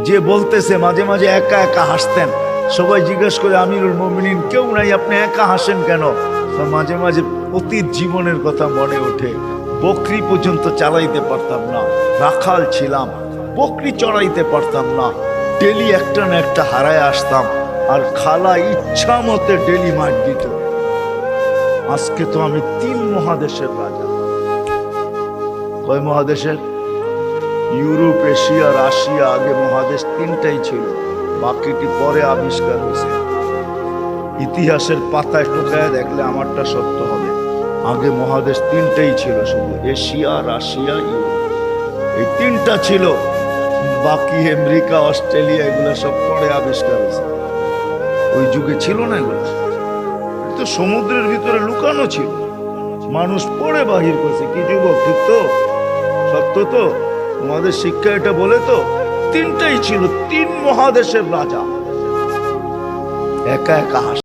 যে বলতেছে মাঝে মাঝে একা একা হাসতেন, সবাই জিজ্ঞেস করে আমিরুল মুমিনিন কেউ নাই, আপনি একা হাসেন কেন? তো মাঝে মাঝে অতীত জীবনের কথা মনে ওঠে। বকরি পর্যন্ত চালাইতে পারতাম না, রাখাল ছিলাম, বকরি চড়াইতে পারতাম না, ডেলি একটা না একটা হারায় আসতাম, আর খালা ইচ্ছা মতে ডেলি মার দিত। আজকে তো আমি 3 মহাদেশের রাজা। কয় মহাদেশের? Europe, Asia, Russia. আগে মহাদেশ 3টাই ছিল, বাকিটি পরে আবিষ্কার হয়েছে। ইতিহাসের পাতায় টোকায় দেখলে আমারটা সত্য হবে। আগে মহাদেশ 3টাই ছিল, শুধু এশিয়া, রাশিয়া, ইউরোপ, এই 3টা ছিল। বাকি আমেরিকা, অস্ট্রেলিয়া এগুলো সব পরে আবিষ্কার হয়েছে। ওই যুগে ছিল না এগুলো, তো সমুদ্রের ভিতরে লুকানো ছিল, মানুষ পরে বাহির করছে। কি যুবক, ঠিক তো? সত্য তো? আমাদের শিক্ষা এটা বলে তো 3টাই ছিল, 3 মহাদেশের রাজা। একা একা হাসে।